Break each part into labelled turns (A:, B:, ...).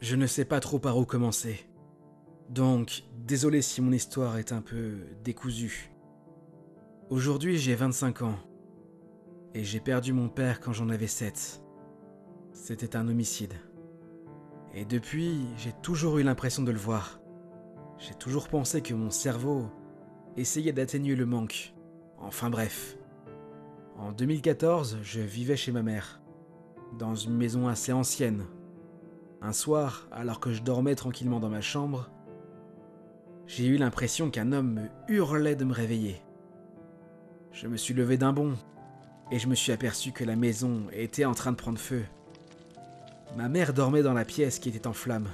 A: Je ne sais pas trop par où commencer. Donc, désolé si mon histoire est un peu décousue. Aujourd'hui, j'ai 25 ans. Et j'ai perdu mon père quand j'en avais 7. C'était un homicide. Et depuis, j'ai toujours eu l'impression de le voir. J'ai toujours pensé que mon cerveau essayait d'atténuer le manque. Enfin bref. En 2014, je vivais chez ma mère, dans une maison assez ancienne. Un soir, alors que je dormais tranquillement dans ma chambre, j'ai eu l'impression qu'un homme me hurlait de me réveiller. Je me suis levé d'un bond et je me suis aperçu que la maison était en train de prendre feu. Ma mère dormait dans la pièce qui était en flammes.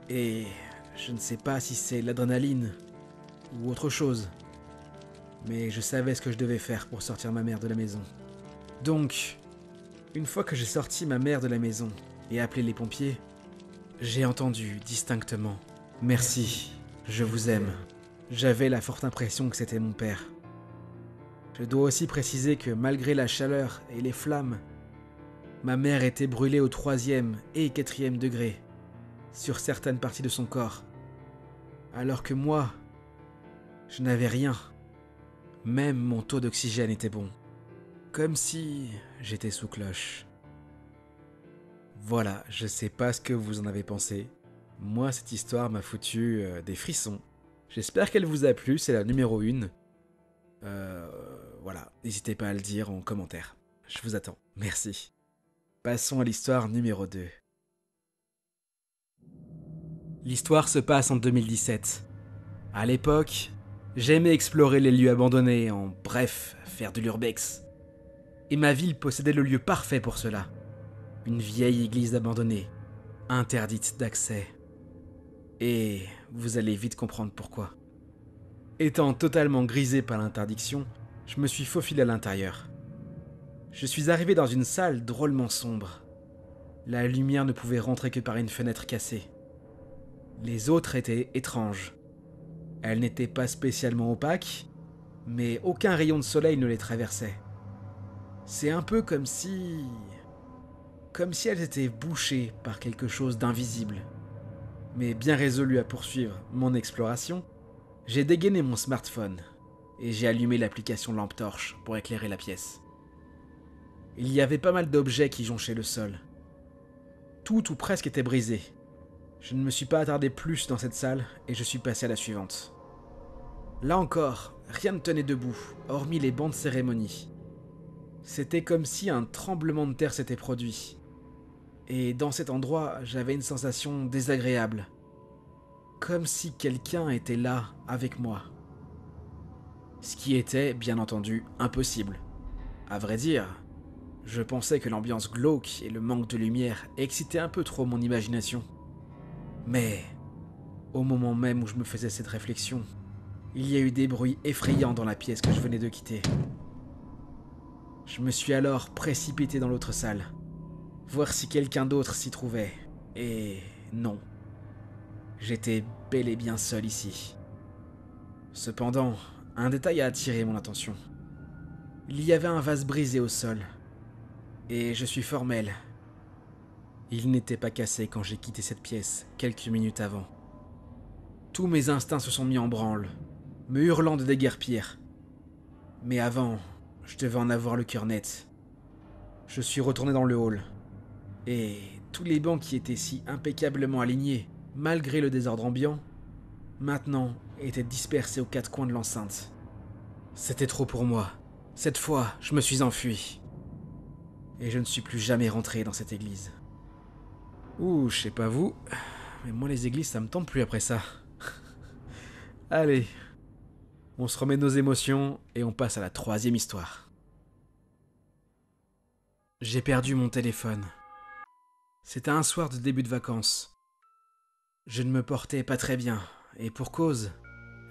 A: Et je ne sais pas si c'est l'adrénaline ou autre chose, mais je savais ce que je devais faire pour sortir ma mère de la maison. Donc, une fois que j'ai sorti ma mère de la maison et appelé les pompiers, j'ai entendu distinctement « Merci, je vous aime ». J'avais la forte impression que c'était mon père. Je dois aussi préciser que malgré la chaleur et les flammes, ma mère était brûlée au 3e et 4e degré sur certaines parties de son corps, alors que moi, je n'avais rien. Même mon taux d'oxygène était bon, comme si j'étais sous cloche. Voilà, je sais pas ce que vous en avez pensé. Moi, cette histoire m'a foutu des frissons. J'espère qu'elle vous a plu, c'est la numéro 1. Voilà, n'hésitez pas à le dire en commentaire. Je vous attends, merci. Passons à l'histoire numéro 2. L'histoire se passe en 2017. À l'époque, j'aimais explorer les lieux abandonnés, en bref, faire de l'urbex. Et ma ville possédait le lieu parfait pour cela. Une vieille église abandonnée, interdite d'accès. Et vous allez vite comprendre pourquoi. Étant totalement grisé par l'interdiction, je me suis faufilé à l'intérieur. Je suis arrivé dans une salle drôlement sombre. La lumière ne pouvait rentrer que par une fenêtre cassée. Les autres étaient étranges. Elles n'étaient pas spécialement opaques, mais aucun rayon de soleil ne les traversait. C'est un peu comme si elles étaient bouchées par quelque chose d'invisible. Mais bien résolu à poursuivre mon exploration, j'ai dégainé mon smartphone et j'ai allumé l'application lampe torche pour éclairer la pièce. Il y avait pas mal d'objets qui jonchaient le sol. Tout ou presque était brisé. Je ne me suis pas attardé plus dans cette salle et je suis passé à la suivante. Là encore, rien ne tenait debout, hormis les bancs de cérémonie. C'était comme si un tremblement de terre s'était produit. Et dans cet endroit, j'avais une sensation désagréable. Comme si quelqu'un était là, avec moi. Ce qui était, bien entendu, impossible. À vrai dire, je pensais que l'ambiance glauque et le manque de lumière excitaient un peu trop mon imagination. Mais, au moment même où je me faisais cette réflexion, il y a eu des bruits effrayants dans la pièce que je venais de quitter. Je me suis alors précipité dans l'autre salle, voir si quelqu'un d'autre s'y trouvait, et non. J'étais bel et bien seul ici. Cependant, un détail a attiré mon attention. Il y avait un vase brisé au sol, et je suis formel. Il n'était pas cassé quand j'ai quitté cette pièce, quelques minutes avant. Tous mes instincts se sont mis en branle, me hurlant de déguerpir. Mais avant, je devais en avoir le cœur net. Je suis retourné dans le hall, et tous les bancs qui étaient si impeccablement alignés, malgré le désordre ambiant, maintenant étaient dispersés aux 4 coins de l'enceinte. C'était trop pour moi. Cette fois, je me suis enfui. Et je ne suis plus jamais rentré dans cette église. Ouh, je sais pas vous, mais moi les églises ça me tente plus après ça. Allez, on se remet nos émotions et on passe à la 3e histoire. J'ai perdu mon téléphone. C'était un soir de début de vacances. Je ne me portais pas très bien, et pour cause,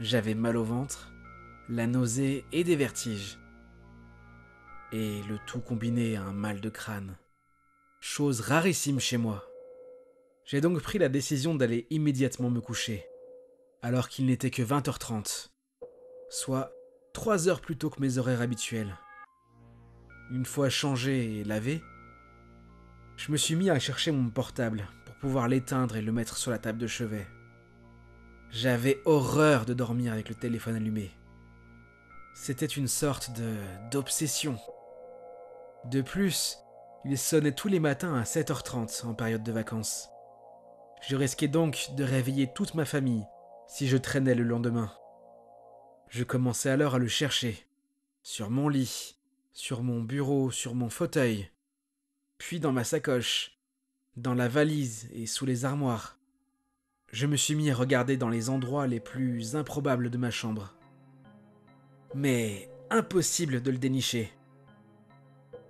A: j'avais mal au ventre, la nausée et des vertiges. Et le tout combiné à un mal de crâne. Chose rarissime chez moi. J'ai donc pris la décision d'aller immédiatement me coucher, alors qu'il n'était que 20h30, soit 3 heures plus tôt que mes horaires habituels. Une fois changé et lavé, je me suis mis à chercher mon portable pour pouvoir l'éteindre et le mettre sur la table de chevet. J'avais horreur de dormir avec le téléphone allumé. C'était une sorte d'obsession. De plus, il sonnait tous les matins à 7h30 en période de vacances. Je risquais donc de réveiller toute ma famille si je traînais le lendemain. Je commençais alors à le chercher, sur mon lit, sur mon bureau, sur mon fauteuil, puis dans ma sacoche, dans la valise et sous les armoires. Je me suis mis à regarder dans les endroits les plus improbables de ma chambre. Mais impossible de le dénicher.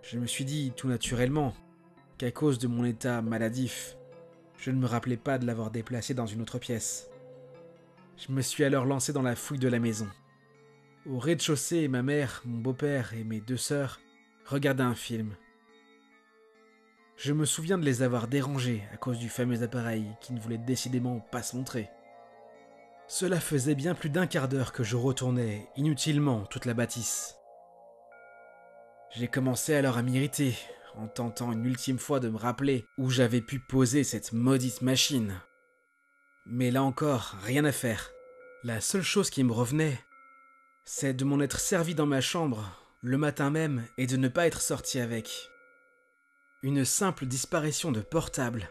A: Je me suis dit tout naturellement qu'à cause de mon état maladif, je ne me rappelais pas de l'avoir déplacé dans une autre pièce. Je me suis alors lancé dans la fouille de la maison. Au rez-de-chaussée, ma mère, mon beau-père et mes 2 sœurs regardaient un film. Je me souviens de les avoir dérangés à cause du fameux appareil qui ne voulait décidément pas se montrer. Cela faisait bien plus d'un quart d'heure que je retournais inutilement toute la bâtisse. J'ai commencé alors à m'irriter, en tentant une ultime fois de me rappeler où j'avais pu poser cette maudite machine. Mais là encore, rien à faire. La seule chose qui me revenait, c'est de m'en être servi dans ma chambre, le matin même, et de ne pas être sorti avec. Une simple disparition de portable.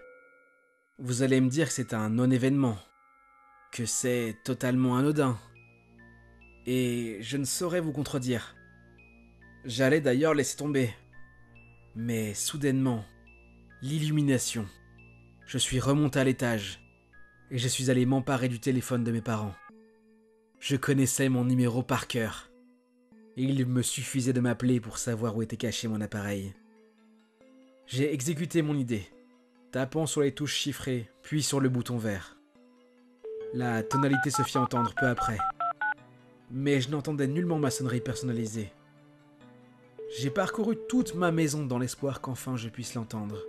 A: Vous allez me dire que c'est un non-événement, que c'est totalement anodin. Et je ne saurais vous contredire. J'allais d'ailleurs laisser tomber. Mais soudainement, l'illumination. Je suis remonté à l'étage et je suis allé m'emparer du téléphone de mes parents. Je connaissais mon numéro par cœur et il me suffisait de m'appeler pour savoir où était caché mon appareil. J'ai exécuté mon idée, tapant sur les touches chiffrées puis sur le bouton vert. La tonalité se fit entendre peu après, mais je n'entendais nullement ma sonnerie personnalisée. J'ai parcouru toute ma maison dans l'espoir qu'enfin je puisse l'entendre.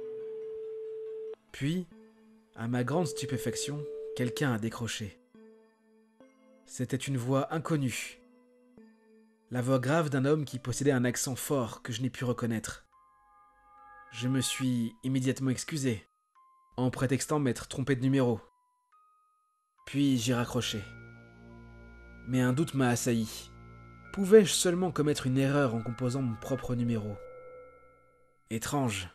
A: Puis, à ma grande stupéfaction, quelqu'un a décroché. C'était une voix inconnue. La voix grave d'un homme qui possédait un accent fort que je n'ai pu reconnaître. Je me suis immédiatement excusé, en prétextant m'être trompé de numéro. Puis j'ai raccroché. Mais un doute m'a assailli. Pouvais-je seulement commettre une erreur en composant mon propre numéro ? Étrange.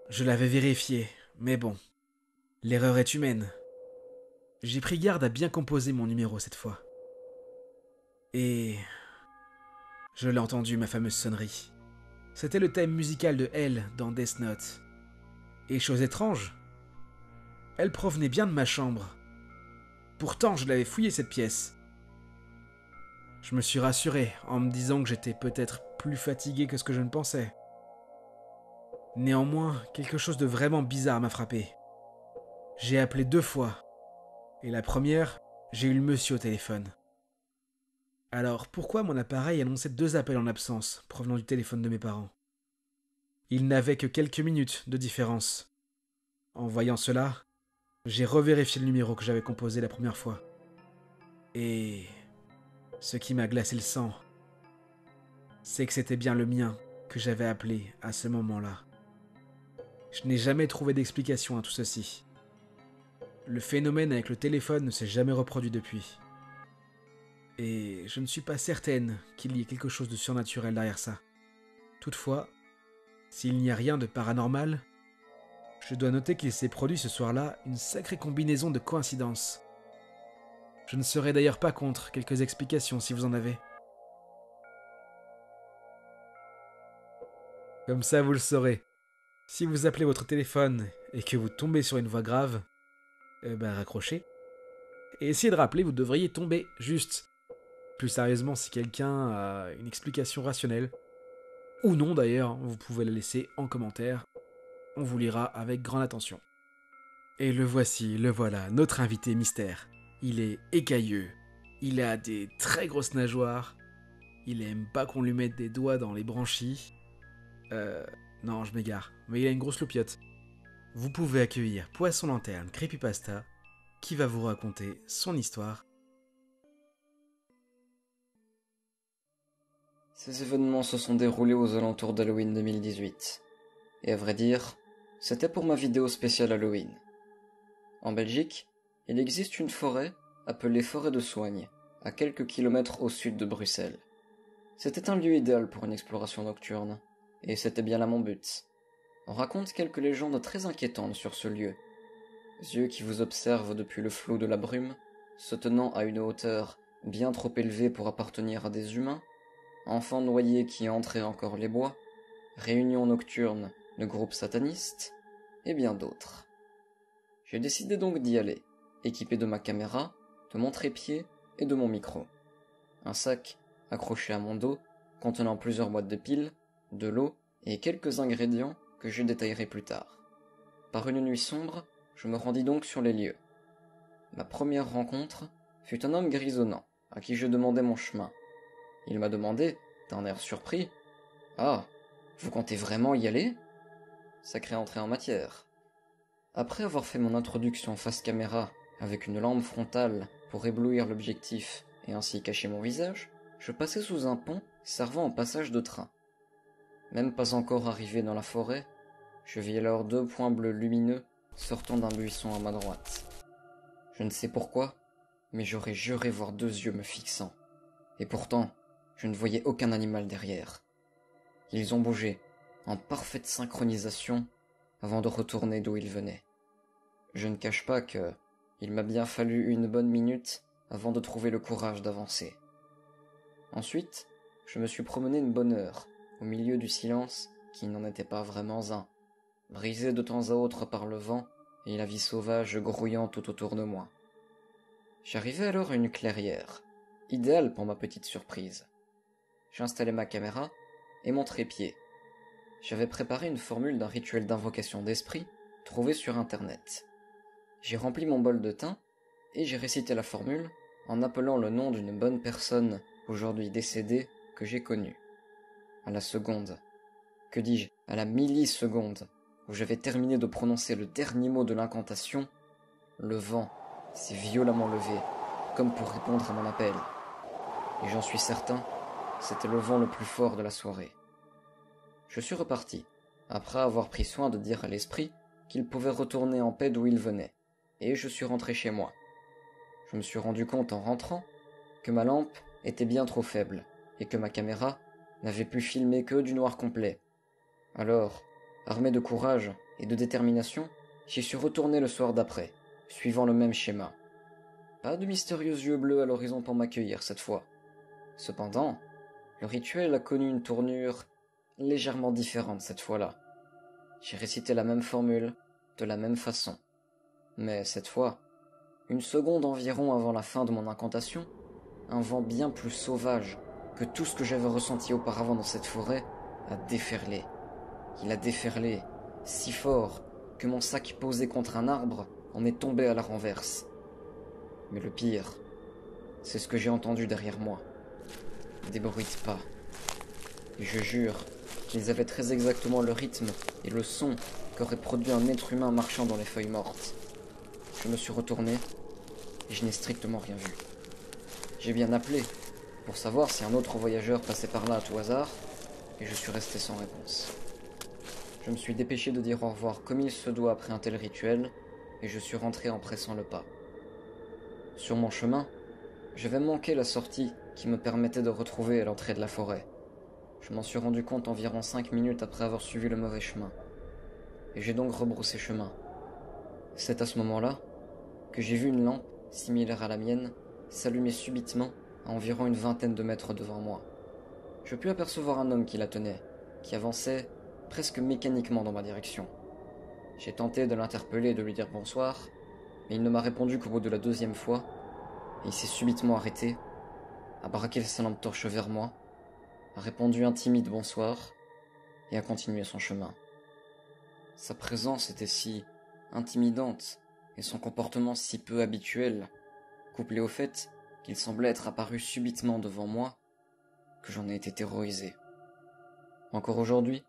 A: Je l'avais vérifié, mais bon, l'erreur est humaine. J'ai pris garde à bien composer mon numéro cette fois. Et je l'ai entendu, ma fameuse sonnerie. C'était le thème musical de Elle dans Death Note. Et chose étrange, elle provenait bien de ma chambre. Pourtant, je l'avais fouillée cette pièce. Je me suis rassuré en me disant que j'étais peut-être plus fatigué que ce que je ne pensais. Néanmoins, quelque chose de vraiment bizarre m'a frappé. J'ai appelé 2 fois, et la première, j'ai eu le monsieur au téléphone. Alors, pourquoi mon appareil annonçait 2 appels en absence provenant du téléphone de mes parents ? Il n'avait que quelques minutes de différence. En voyant cela, j'ai revérifié le numéro que j'avais composé la première fois. Et ce qui m'a glacé le sang, c'est que c'était bien le mien que j'avais appelé à ce moment-là. Je n'ai jamais trouvé d'explication à tout ceci. Le phénomène avec le téléphone ne s'est jamais reproduit depuis. Et je ne suis pas certaine qu'il y ait quelque chose de surnaturel derrière ça. Toutefois, s'il n'y a rien de paranormal, je dois noter qu'il s'est produit ce soir-là une sacrée combinaison de coïncidences. Je ne serais d'ailleurs pas contre quelques explications si vous en avez. Comme ça, vous le saurez. Si vous appelez votre téléphone et que vous tombez sur une voix grave, raccrochez. Et essayez de rappeler, vous devriez tomber juste. Plus sérieusement, si quelqu'un a une explication rationnelle, ou non d'ailleurs, vous pouvez la laisser en commentaire. On vous lira avec grande attention. Et le voici, le voilà, notre invité mystère. Il est écailleux, il a des très grosses nageoires, il aime pas qu'on lui mette des doigts dans les branchies. Non, je m'égare, mais il a une grosse loupiote. Vous pouvez accueillir Poisson Lanterne Creepypasta, qui va vous raconter son histoire.
B: Ces événements se sont déroulés aux alentours d'Halloween 2018. Et à vrai dire, C'était pour ma vidéo spéciale Halloween. En Belgique, il existe une forêt appelée Forêt de Soignes, à quelques kilomètres au sud de Bruxelles. C'était un lieu idéal pour une exploration nocturne, et c'était bien là mon but. On raconte quelques légendes très inquiétantes sur ce lieu. Yeux qui vous observent depuis le flou de la brume, se tenant à une hauteur bien trop élevée pour appartenir à des humains, enfants noyés qui entraient encore les bois, réunions nocturnes de groupes satanistes, et bien d'autres. J'ai décidé donc d'y aller, équipé de ma caméra, de mon trépied et de mon micro. Un sac accroché à mon dos, contenant plusieurs boîtes de piles, de l'eau et quelques ingrédients que je détaillerai plus tard. Par une nuit sombre, je me rendis donc sur les lieux. Ma première rencontre fut un homme grisonnant, à qui je demandai mon chemin. Il m'a demandé, d'un air surpris, « Ah, vous comptez vraiment y aller ?» Sacrée entrée en matière. Après avoir fait mon introduction face caméra avec une lampe frontale pour éblouir l'objectif et ainsi cacher mon visage, je passai sous un pont servant au passage de train. Même pas encore arrivé dans la forêt, je vis alors 2 points bleus lumineux sortant d'un buisson à ma droite. Je ne sais pourquoi, mais j'aurais juré voir 2 yeux me fixant. Et pourtant, je ne voyais aucun animal derrière. Ils ont bougé, en parfaite synchronisation, avant de retourner d'où ils venaient. Je ne cache pas que il m'a bien fallu une bonne minute avant de trouver le courage d'avancer. Ensuite, je me suis promené une bonne heure, au milieu du silence qui n'en était pas vraiment un, brisé de temps à autre par le vent et la vie sauvage grouillant tout autour de moi. J'arrivais alors à une clairière, idéale pour ma petite surprise. J'installai ma caméra et mon trépied. J'avais préparé une formule d'un rituel d'invocation d'esprit trouvé sur internet. J'ai rempli mon bol de thym et j'ai récité la formule en appelant le nom d'une bonne personne aujourd'hui décédée que j'ai connue. À la seconde, que dis-je, à la milliseconde où j'avais terminé de prononcer le dernier mot de l'incantation, le vent s'est violemment levé, comme pour répondre à mon appel. Et j'en suis certain, c'était le vent le plus fort de la soirée. Je suis reparti, après avoir pris soin de dire à l'esprit qu'il pouvait retourner en paix d'où il venait, et je suis rentré chez moi. Je me suis rendu compte en rentrant que ma lampe était bien trop faible, et que ma caméra n'avait pu filmer que du noir complet. Alors, armé de courage et de détermination, j'y suis retourné le soir d'après, suivant le même schéma. Pas de mystérieux yeux bleus à l'horizon pour m'accueillir cette fois. Cependant, le rituel a connu une tournure légèrement différente cette fois-là. J'ai récité la même formule, de la même façon. Mais cette fois, une seconde environ avant la fin de mon incantation, un vent bien plus sauvage que tout ce que j'avais ressenti auparavant dans cette forêt a déferlé. Il a déferlé si fort que mon sac posé contre un arbre en est tombé à la renverse. Mais le pire, c'est ce que j'ai entendu derrière moi. Des bruits de pas. Et je jure qu'ils avaient très exactement le rythme et le son qu'aurait produit un être humain marchant dans les feuilles mortes. Je me suis retourné et je n'ai strictement rien vu. J'ai bien appelé pour savoir si un autre voyageur passait par là à tout hasard, et je suis resté sans réponse. Je me suis dépêché de dire au revoir comme il se doit après un tel rituel, et je suis rentré en pressant le pas. Sur mon chemin, j'avais manqué la sortie qui me permettait de retrouver à l'entrée de la forêt. Je m'en suis rendu compte environ 5 minutes après avoir suivi le mauvais chemin, et j'ai donc rebroussé chemin. C'est à ce moment-là que j'ai vu une lampe, similaire à la mienne, s'allumer subitement à environ une vingtaine de mètres devant moi. Je pus apercevoir un homme qui la tenait, qui avançait presque mécaniquement dans ma direction. J'ai tenté de l'interpeller et de lui dire bonsoir, mais il ne m'a répondu qu'au bout de la 2e fois, et il s'est subitement arrêté, a braqué sa lampe torche vers moi, a répondu un timide bonsoir, et a continué son chemin. Sa présence était si intimidante, et son comportement si peu habituel, couplé au fait qu'il semblait être apparu subitement devant moi, que j'en ai été terrorisé. Encore aujourd'hui,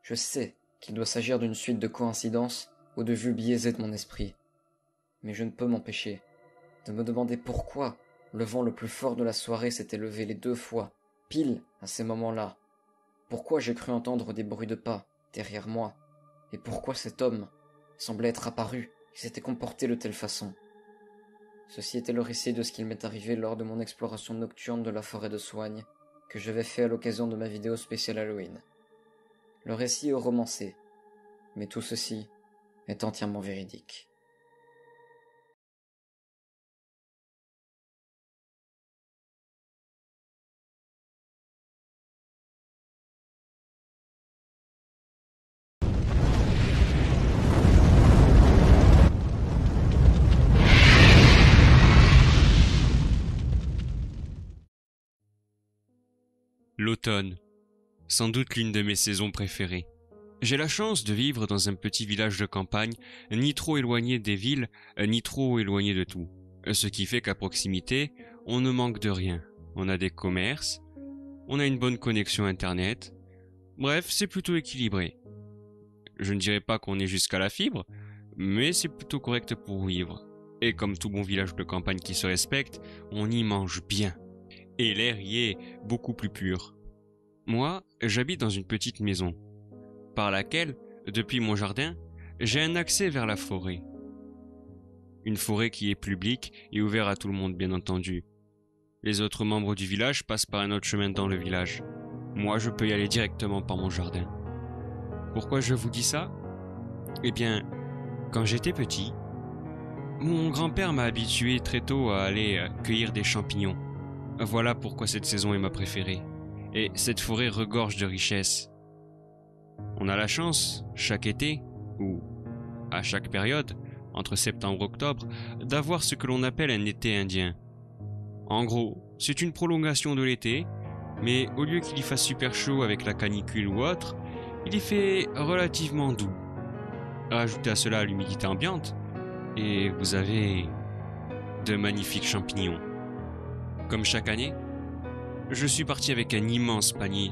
B: je sais qu'il doit s'agir d'une suite de coïncidences ou de vues biaisées de mon esprit. Mais je ne peux m'empêcher de me demander pourquoi le vent le plus fort de la soirée s'était levé les 2 fois, pile à ces moments-là. Pourquoi j'ai cru entendre des bruits de pas derrière moi, Et pourquoi cet homme semblait être apparu et s'était comporté de telle façon? Ceci était le récit de ce qu'il m'est arrivé lors de mon exploration nocturne de la forêt de Soigne, que j'avais fait à l'occasion de ma vidéo spéciale Halloween. Le récit est romancé, mais tout ceci est entièrement véridique.
C: L'automne, sans doute l'une de mes saisons préférées. J'ai la chance de vivre dans un petit village de campagne, ni trop éloigné des villes, ni trop éloigné de tout. Ce qui fait qu'à proximité, on ne manque de rien. On a des commerces, on a une bonne connexion internet. Bref, c'est plutôt équilibré. Je ne dirais pas qu'on est jusqu'à la fibre, mais c'est plutôt correct pour vivre. Et comme tout bon village de campagne qui se respecte, on y mange bien. Et l'air y est beaucoup plus pur. Moi, j'habite dans une petite maison, par laquelle, depuis mon jardin, j'ai un accès vers la forêt. Une forêt qui est publique et ouverte à tout le monde, bien entendu. Les autres membres du village passent par un autre chemin dans le village. Moi, je peux y aller directement par mon jardin. Pourquoi je vous dis ça? Eh bien, quand j'étais petit, mon grand-père m'a habitué très tôt à aller cueillir des champignons. Voilà pourquoi cette saison est ma préférée. Et cette forêt regorge de richesses. On a la chance, chaque été, ou à chaque période, entre septembre et octobre, d'avoir ce que l'on appelle un été indien. En gros, c'est une prolongation de l'été, mais au lieu qu'il y fasse super chaud avec la canicule ou autre, il y fait relativement doux. Rajoutez à cela l'humidité ambiante, et vous avez de magnifiques champignons. Comme chaque année, je suis parti avec un immense panier.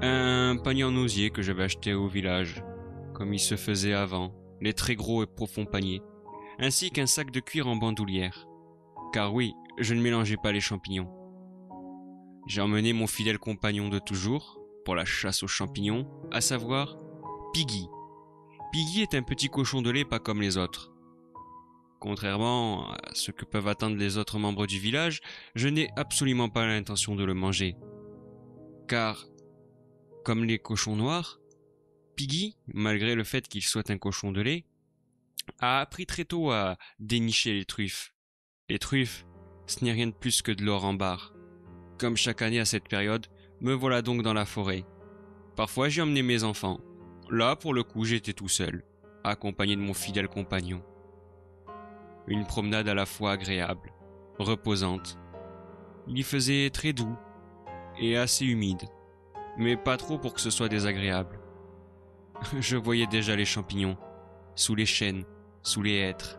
C: Un panier en osier que j'avais acheté au village, comme il se faisait avant, les très gros et profonds paniers, ainsi qu'un sac de cuir en bandoulière. Car oui, je ne mélangeais pas les champignons. J'ai emmené mon fidèle compagnon de toujours, pour la chasse aux champignons, à savoir Piggy. Piggy est un petit cochon de lait pas comme les autres. Contrairement à ce que peuvent attendre les autres membres du village, je n'ai absolument pas l'intention de le manger. Car, comme les cochons noirs, Piggy, malgré le fait qu'il soit un cochon de lait, a appris très tôt à dénicher les truffes. Les truffes, ce n'est rien de plus que de l'or en barre. Comme chaque année à cette période, me voilà donc dans la forêt. Parfois j'y emmenais mes enfants. Là, pour le coup, j'étais tout seul, accompagné de mon fidèle compagnon. Une promenade à la fois agréable, reposante. Il y faisait très doux et assez humide, mais pas trop pour que ce soit désagréable. Je voyais déjà les champignons, sous les chênes, sous les hêtres.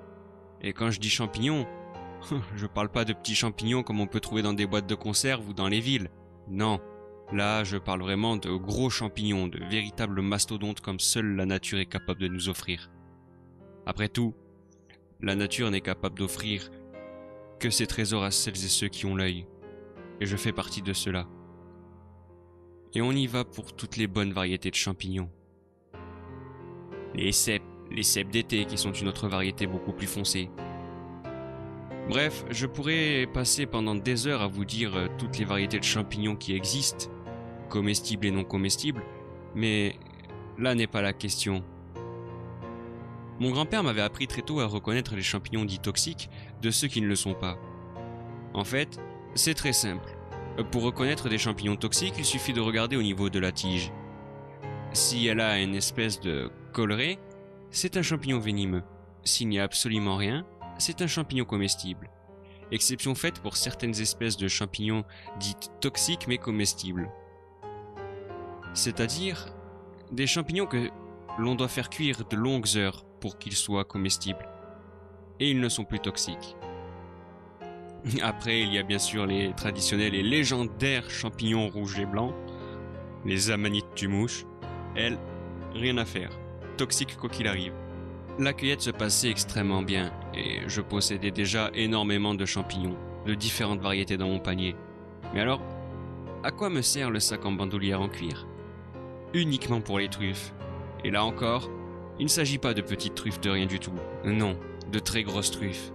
C: Et quand je dis champignons, je parle pas de petits champignons comme on peut trouver dans des boîtes de conserve ou dans les villes. Non, là je parle vraiment de gros champignons, de véritables mastodontes comme seule la nature est capable de nous offrir. Après tout, la nature n'est capable d'offrir que ses trésors à celles et ceux qui ont l'œil. Et je fais partie de ceux-là. Et on y va pour toutes les bonnes variétés de champignons. Les cèpes d'été qui sont une autre variété beaucoup plus foncée. Bref, je pourrais passer pendant des heures à vous dire toutes les variétés de champignons qui existent, comestibles et non comestibles, mais là n'est pas la question. Mon grand-père m'avait appris très tôt à reconnaître les champignons dits toxiques de ceux qui ne le sont pas. En fait, c'est très simple. Pour reconnaître des champignons toxiques, il suffit de regarder au niveau de la tige. Si elle a une espèce de colleré, c'est un champignon venimeux. S'il n'y a absolument rien, c'est un champignon comestible. Exception faite pour certaines espèces de champignons dites toxiques mais comestibles. C'est-à-dire des champignons que l'on doit faire cuire de longues heures pour qu'ils soient comestibles. Et ils ne sont plus toxiques. Après, il y a bien sûr les traditionnels et légendaires champignons rouges et blancs, les amanites tumouches. Elles, rien à faire, toxiques quoi qu'il arrive. La cueillette se passait extrêmement bien, et je possédais déjà énormément de champignons, de différentes variétés dans mon panier. Mais alors, à quoi me sert le sac en bandoulière en cuir? Uniquement pour les truffes. Et là encore, il ne s'agit pas de petites truffes de rien du tout. Non, de très grosses truffes.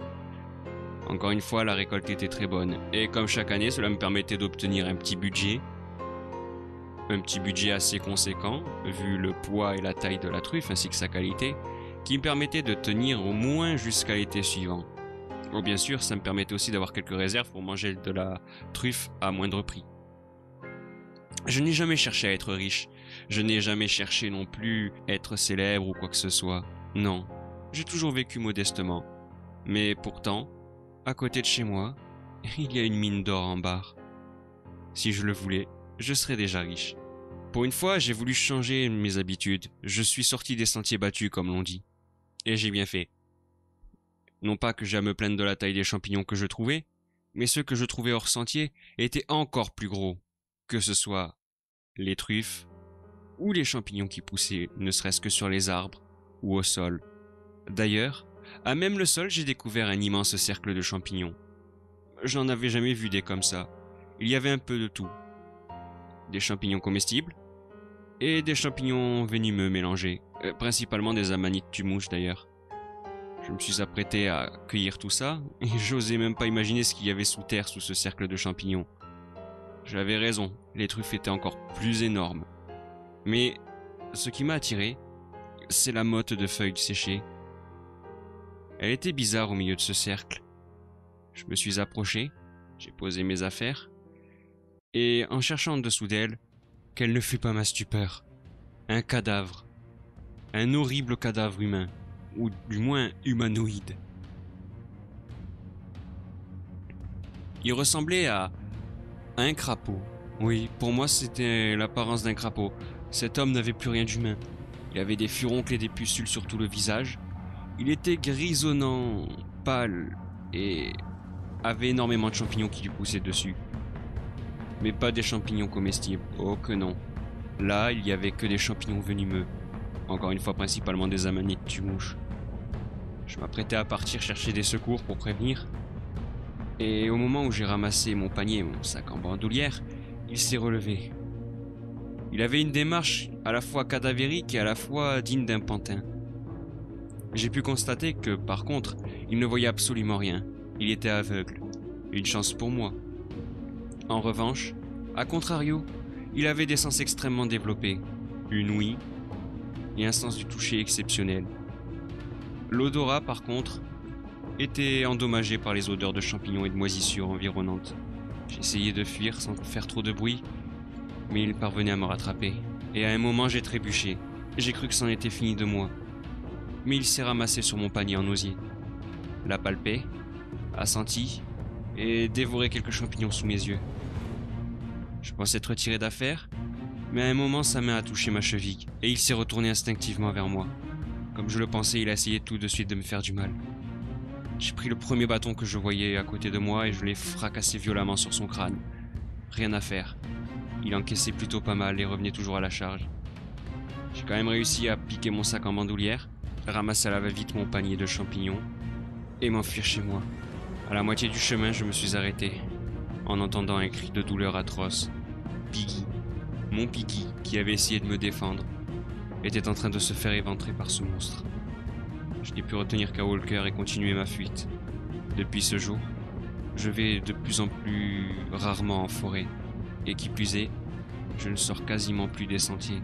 C: Encore une fois, la récolte était très bonne. Et comme chaque année, cela me permettait d'obtenir un petit budget assez conséquent, vu le poids et la taille de la truffe ainsi que sa qualité, qui me permettait de tenir au moins jusqu'à l'été suivant. Bon, bien sûr, ça me permettait aussi d'avoir quelques réserves pour manger de la truffe à moindre prix. Je n'ai jamais cherché à être riche. Je n'ai jamais cherché non plus à être célèbre ou quoi que ce soit. Non, j'ai toujours vécu modestement. Mais pourtant, à côté de chez moi, il y a une mine d'or en barre. Si je le voulais, je serais déjà riche. Pour une fois, j'ai voulu changer mes habitudes. Je suis sorti des sentiers battus, comme l'on dit. Et j'ai bien fait. Non pas que j'ai à me plaindre de la taille des champignons que je trouvais, mais ceux que je trouvais hors sentier étaient encore plus gros, que ce soit les truffes ou les champignons qui poussaient, ne serait-ce que sur les arbres ou au sol. D'ailleurs, à même le sol, j'ai découvert un immense cercle de champignons. J'en avais jamais vu des comme ça. Il y avait un peu de tout. Des champignons comestibles et des champignons venimeux mélangés, principalement des amanites tumouches d'ailleurs. Je me suis apprêté à cueillir tout ça, et j'osais même pas imaginer ce qu'il y avait sous terre sous ce cercle de champignons. J'avais raison, les truffes étaient encore plus énormes. Mais ce qui m'a attiré, c'est la motte de feuilles séchées. Elle était bizarre au milieu de ce cercle. Je me suis approché, j'ai posé mes affaires, et en cherchant en dessous d'elle, quelle ne fut pas ma stupeur. Un cadavre. Un horrible cadavre humain. Ou du moins humanoïde. Il ressemblait à un crapaud. Oui, pour moi c'était l'apparence d'un crapaud. Cet homme n'avait plus rien d'humain. Il avait des furoncles et des pustules sur tout le visage. Il était grisonnant, pâle et avait énormément de champignons qui lui poussaient dessus. Mais pas des champignons comestibles, oh que non. Là, il y avait que des champignons venimeux. Encore une fois, principalement des amanites tumouches. Je m'apprêtais à partir chercher des secours pour prévenir. Et au moment où j'ai ramassé mon panier et mon sac en bandoulière, il s'est relevé. Il avait une démarche à la fois cadavérique et à la fois digne d'un pantin. J'ai pu constater que, par contre, il ne voyait absolument rien. Il était aveugle. Une chance pour moi. En revanche, à contrario, il avait des sens extrêmement développés. Une ouïe et un sens du toucher exceptionnel. L'odorat, par contre, était endommagé par les odeurs de champignons et de moisissures environnantes. J'essayais de fuir sans faire trop de bruit, mais il parvenait à me rattraper. Et à un moment, j'ai trébuché. J'ai cru que c'en était fini de moi. Mais il s'est ramassé sur mon panier en osier, l'a palpé, a senti et dévoré quelques champignons sous mes yeux. Je pensais être tiré d'affaire, mais à un moment, sa main a touché ma cheville et il s'est retourné instinctivement vers moi. Comme je le pensais, il a essayé tout de suite de me faire du mal. J'ai pris le premier bâton que je voyais à côté de moi et je l'ai fracassé violemment sur son crâne. Rien à faire. Il encaissait plutôt pas mal et revenait toujours à la charge. J'ai quand même réussi à piquer mon sac en bandoulière, ramasser à la va-vite mon panier de champignons et m'enfuir chez moi. À la moitié du chemin, je me suis arrêté, en entendant un cri de douleur atroce. Piggy, mon Piggy, qui avait essayé de me défendre, était en train de se faire éventrer par ce monstre. Je n'ai pu retenir qu'à Walker et continuer ma fuite. Depuis ce jour, je vais de plus en plus rarement en forêt, et qui plus est, je ne sors quasiment plus des sentiers.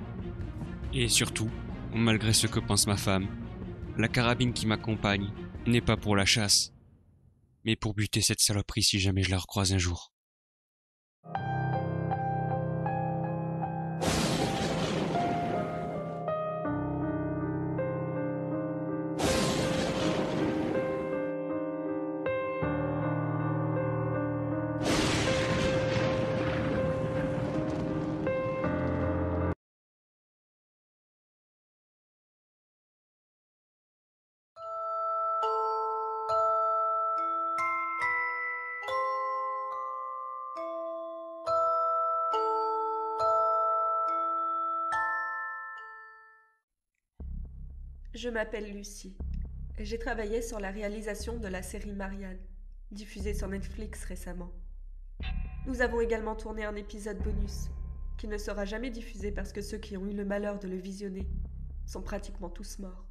C: Et surtout, malgré ce que pense ma femme, la carabine qui m'accompagne n'est pas pour la chasse, mais pour buter cette saloperie si jamais je la recroise un jour.
D: Je m'appelle Lucie et j'ai travaillé sur la réalisation de la série Marianne, diffusée sur Netflix récemment. Nous avons également tourné un épisode bonus, qui ne sera jamais diffusé parce que ceux qui ont eu le malheur de le visionner sont pratiquement tous morts.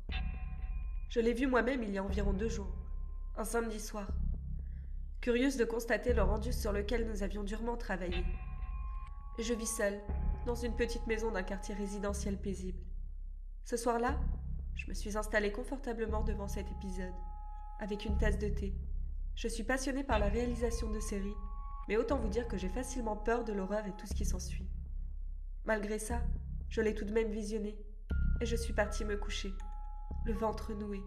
D: Je l'ai vu moi-même il y a environ 2 jours, un samedi soir. Curieuse de constater le rendu sur lequel nous avions durement travaillé. Je vis seule, dans une petite maison d'un quartier résidentiel paisible. Ce soir-là, je me suis installée confortablement devant cet épisode, avec une tasse de thé. Je suis passionnée par la réalisation de séries, mais autant vous dire que j'ai facilement peur de l'horreur et tout ce qui s'ensuit. Malgré ça, je l'ai tout de même visionné, et je suis partie me coucher, le ventre noué.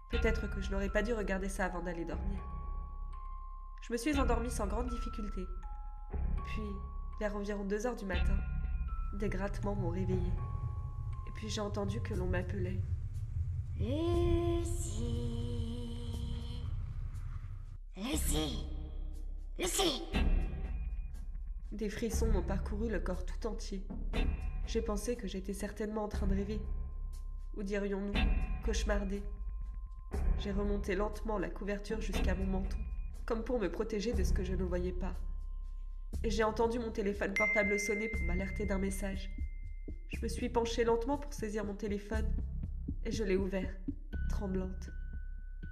D: Peut-être que je n'aurais pas dû regarder ça avant d'aller dormir. Je me suis endormie sans grande difficulté. Puis, vers environ 2 heures du matin, des grattements m'ont réveillée. Et puis j'ai entendu que l'on m'appelait.
E: Lucie. Lucie. Lucie.
D: Des frissons m'ont parcouru le corps tout entier. J'ai pensé que j'étais certainement en train de rêver. Ou dirions-nous, cauchemarder. J'ai remonté lentement la couverture jusqu'à mon menton, comme pour me protéger de ce que je ne voyais pas. Et j'ai entendu mon téléphone portable sonner pour m'alerter d'un message. Je me suis penchée lentement pour saisir mon téléphone, et je l'ai ouvert, tremblante.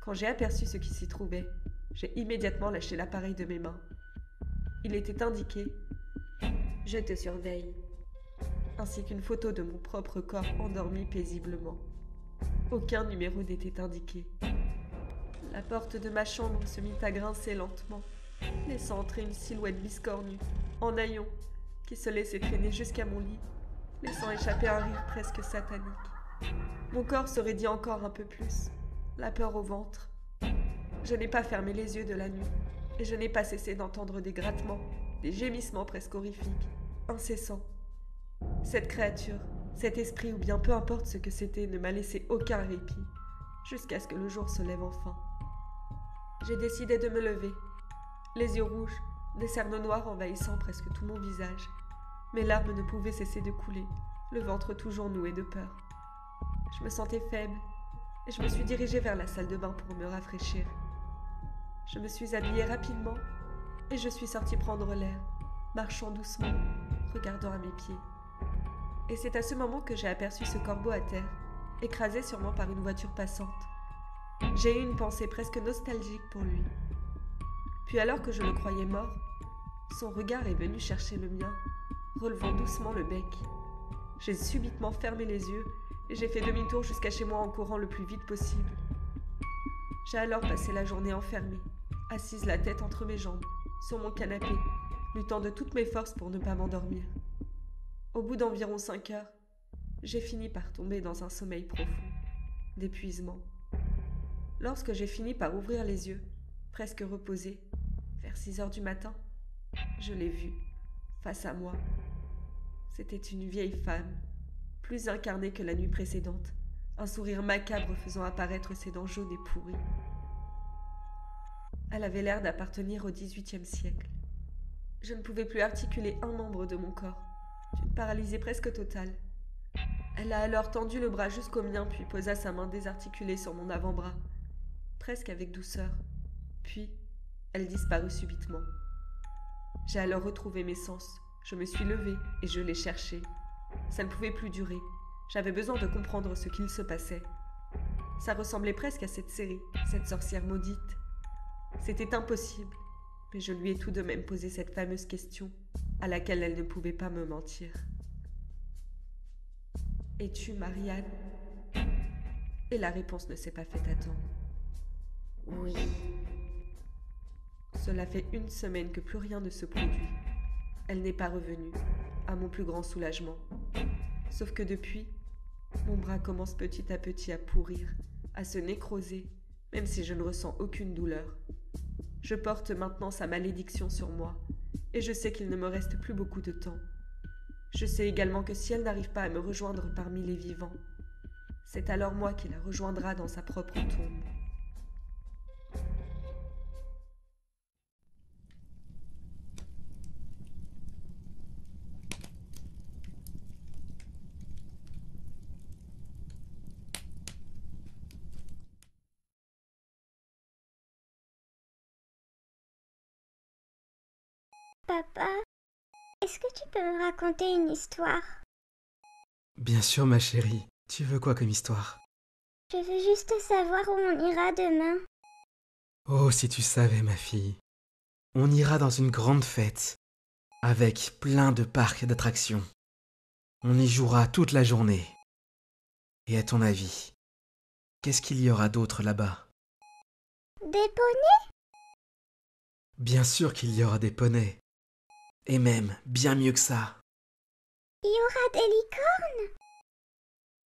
D: Quand j'ai aperçu ce qui s'y trouvait, j'ai immédiatement lâché l'appareil de mes mains. Il était indiqué « Je te surveille », ainsi qu'une photo de mon propre corps endormi paisiblement. Aucun numéro n'était indiqué. La porte de ma chambre se mit à grincer lentement, laissant entrer une silhouette biscornue, en haillons, qui se laissait traîner jusqu'à mon lit, laissant échapper un rire presque satanique. Mon corps se raidit encore un peu plus, la peur au ventre. Je n'ai pas fermé les yeux de la nuit, et je n'ai pas cessé d'entendre des grattements, des gémissements presque horrifiques, incessants. Cette créature, cet esprit ou bien peu importe ce que c'était, ne m'a laissé aucun répit, jusqu'à ce que le jour se lève enfin. J'ai décidé de me lever, les yeux rouges, des cernes noires envahissant presque tout mon visage. Mes larmes ne pouvaient cesser de couler, le ventre toujours noué de peur. Je me sentais faible, et je me suis dirigée vers la salle de bain pour me rafraîchir. Je me suis habillée rapidement, et je suis sortie prendre l'air, marchant doucement, regardant à mes pieds. Et c'est à ce moment que j'ai aperçu ce corbeau à terre, écrasé sûrement par une voiture passante. J'ai eu une pensée presque nostalgique pour lui. Puis alors que je le croyais mort, son regard est venu chercher le mien, relevant doucement le bec. J'ai subitement fermé les yeux et j'ai fait demi-tour jusqu'à chez moi en courant le plus vite possible. J'ai alors passé la journée enfermée, assise la tête entre mes jambes, sur mon canapé, luttant de toutes mes forces pour ne pas m'endormir. Au bout d'environ 5 heures, j'ai fini par tomber dans un sommeil profond, d'épuisement. Lorsque j'ai fini par ouvrir les yeux, presque reposée, vers 6 heures du matin, je l'ai vue, face à moi. C'était une vieille femme, plus incarnée que la nuit précédente, un sourire macabre faisant apparaître ses dents jaunes et pourries. Elle avait l'air d'appartenir au XVIIIe siècle. Je ne pouvais plus articuler un membre de mon corps, d'une paralysie presque totale. Elle a alors tendu le bras jusqu'au mien, puis posa sa main désarticulée sur mon avant-bras, presque avec douceur. Puis, elle disparut subitement. J'ai alors retrouvé mes sens. Je me suis levée et je l'ai cherchée. Ça ne pouvait plus durer. J'avais besoin de comprendre ce qu'il se passait. Ça ressemblait presque à cette série, cette sorcière maudite. C'était impossible, mais je lui ai tout de même posé cette fameuse question à laquelle elle ne pouvait pas me mentir. « Es-tu Marianne ?» Et la réponse ne s'est pas fait attendre.
E: « Oui. »
D: Cela fait 1 semaine que plus rien ne se produit. Elle n'est pas revenue, à mon plus grand soulagement. Sauf que depuis, mon bras commence petit à petit à pourrir, à se nécroser, même si je ne ressens aucune douleur. Je porte maintenant sa malédiction sur moi, et je sais qu'il ne me reste plus beaucoup de temps. Je sais également que si elle n'arrive pas à me rejoindre parmi les vivants, c'est alors moi qui la rejoindra dans sa propre tombe.
E: Papa, est-ce que tu peux me raconter une histoire?
A: Bien sûr, ma chérie. Tu veux quoi comme histoire?
E: Je veux juste savoir où on ira demain.
A: Oh, si tu savais, ma fille. On ira dans une grande fête, avec plein de parcs d'attractions. On y jouera toute la journée. Et à ton avis, qu'est-ce qu'il y aura d'autre là-bas?
E: Des poneys?
A: Bien sûr qu'il y aura des poneys. Et même bien mieux que ça.
E: Il y aura des licornes?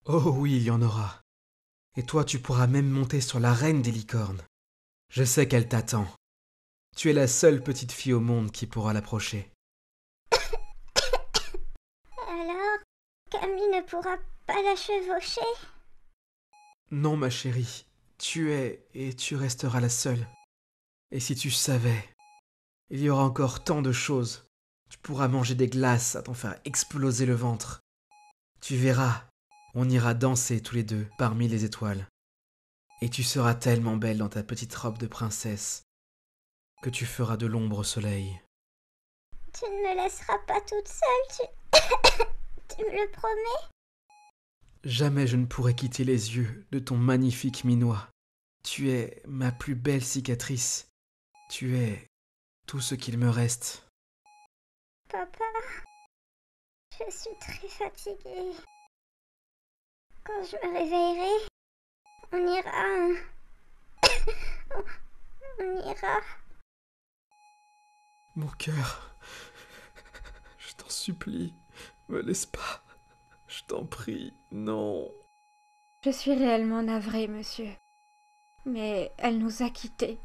A: Oh oui, il y en aura. Et toi, tu pourras même monter sur la reine des licornes. Je sais qu'elle t'attend. Tu es la seule petite fille au monde qui pourra l'approcher.
E: Alors, Camille ne pourra pas la chevaucher?
A: Non, ma chérie, tu es et tu resteras la seule. Et si tu savais, il y aura encore tant de choses. Tu pourras manger des glaces à t'en faire exploser le ventre. Tu verras, on ira danser tous les deux parmi les étoiles. Et tu seras tellement belle dans ta petite robe de princesse que tu feras de l'ombre au soleil.
E: Tu ne me laisseras pas toute seule, tu me le promets?
A: Jamais je ne pourrai quitter les yeux de ton magnifique minois. Tu es ma plus belle cicatrice. Tu es tout ce qu'il me reste.
E: Papa, je suis très fatiguée. Quand je me réveillerai, on ira... on ira...
A: Mon cœur, je t'en supplie, me laisse pas. Je t'en prie, non.
F: Je suis réellement navrée, monsieur. Mais elle nous a quittés.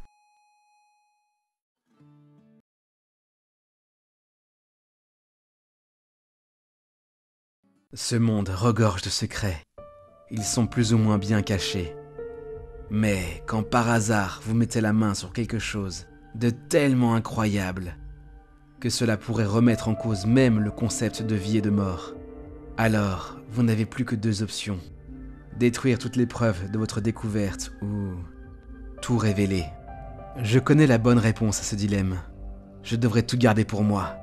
A: Ce monde regorge de secrets. Ils sont plus ou moins bien cachés. Mais quand par hasard vous mettez la main sur quelque chose de tellement incroyable que cela pourrait remettre en cause même le concept de vie et de mort, alors vous n'avez plus que deux options. Détruire toutes les preuves de votre découverte ou tout révéler. Je connais la bonne réponse à ce dilemme. Je devrais tout garder pour moi.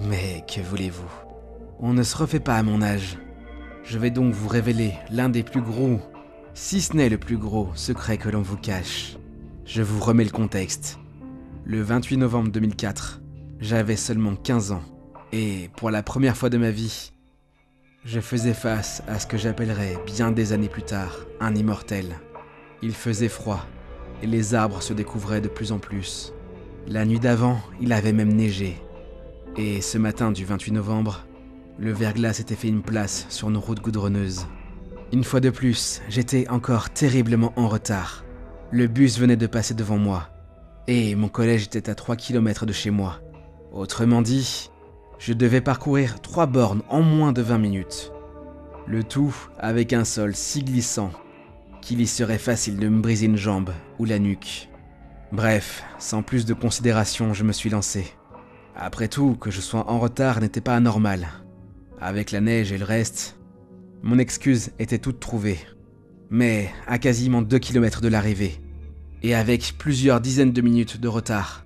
A: Mais que voulez-vous? On ne se refait pas à mon âge. Je vais donc vous révéler l'un des plus gros, si ce n'est le plus gros, secret que l'on vous cache. Je vous remets le contexte. Le 28 novembre 2004, j'avais seulement 15 ans. Et pour la première fois de ma vie, je faisais face à ce que j'appellerais bien des années plus tard un immortel. Il faisait froid et les arbres se découvraient de plus en plus. La nuit d'avant, il avait même neigé. Et ce matin du 28 novembre, le verglas s'était fait une place sur nos routes goudronneuses. Une fois de plus, j'étais encore terriblement en retard. Le bus venait de passer devant moi. Et mon collège était à 3 km de chez moi. Autrement dit, je devais parcourir 3 bornes en moins de 20 minutes. Le tout avec un sol si glissant qu'il y serait facile de me briser une jambe ou la nuque. Bref, sans plus de considération, je me suis lancé. Après tout, que je sois en retard n'était pas anormal. Avec la neige et le reste, mon excuse était toute trouvée. Mais à quasiment 2 km de l'arrivée, et avec plusieurs dizaines de minutes de retard,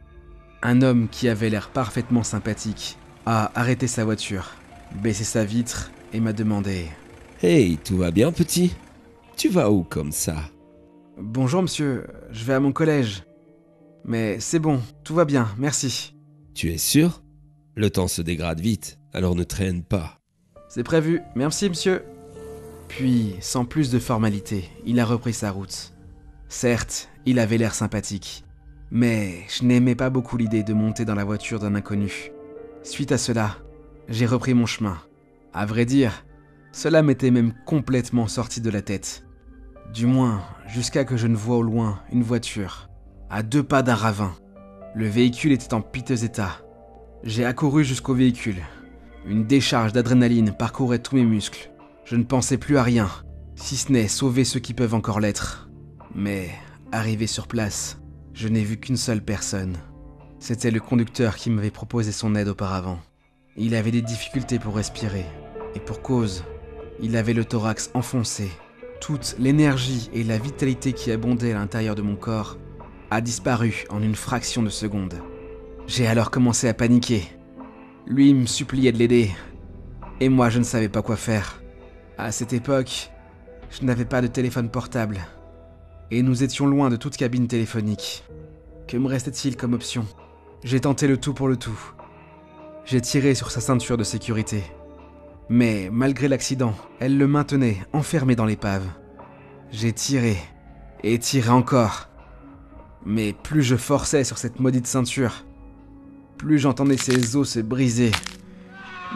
A: un homme qui avait l'air parfaitement sympathique a arrêté sa voiture, baissé sa vitre et m'a demandé «
G: Hey, tout va bien, petit? Tu vas où comme ça?
A: Bonjour monsieur, je vais à mon collège. Mais c'est bon, tout va bien, merci.
G: Tu es sûr? Le temps se dégrade vite, alors ne traîne pas.
A: C'est prévu, merci monsieur. » Puis, sans plus de formalité, il a repris sa route. Certes, il avait l'air sympathique, mais je n'aimais pas beaucoup l'idée de monter dans la voiture d'un inconnu. Suite à cela, j'ai repris mon chemin. À vrai dire, cela m'était même complètement sorti de la tête. Du moins, jusqu'à que je ne voie au loin une voiture, à 2 pas d'un ravin. Le véhicule était en piteux état. J'ai accouru jusqu'au véhicule. Une décharge d'adrénaline parcourait tous mes muscles. Je ne pensais plus à rien, si ce n'est sauver ceux qui peuvent encore l'être. Mais, arrivé sur place, je n'ai vu qu'une seule personne. C'était le conducteur qui m'avait proposé son aide auparavant. Il avait des difficultés pour respirer, et pour cause, il avait le thorax enfoncé. Toute l'énergie et la vitalité qui abondaient à l'intérieur de mon corps a disparu en une fraction de seconde. J'ai alors commencé à paniquer. Lui me suppliait de l'aider, et moi je ne savais pas quoi faire. À cette époque, Je n'avais pas de téléphone portable. Et nous étions loin de toute cabine téléphonique. Que me restait-il comme option? J'ai tenté le tout pour le tout. J'ai tiré sur sa ceinture de sécurité. Mais malgré l'accident, elle le maintenait enfermé dans l'épave. J'ai tiré, et tiré encore. Mais plus je forçais sur cette maudite ceinture, plus j'entendais ses os se briser,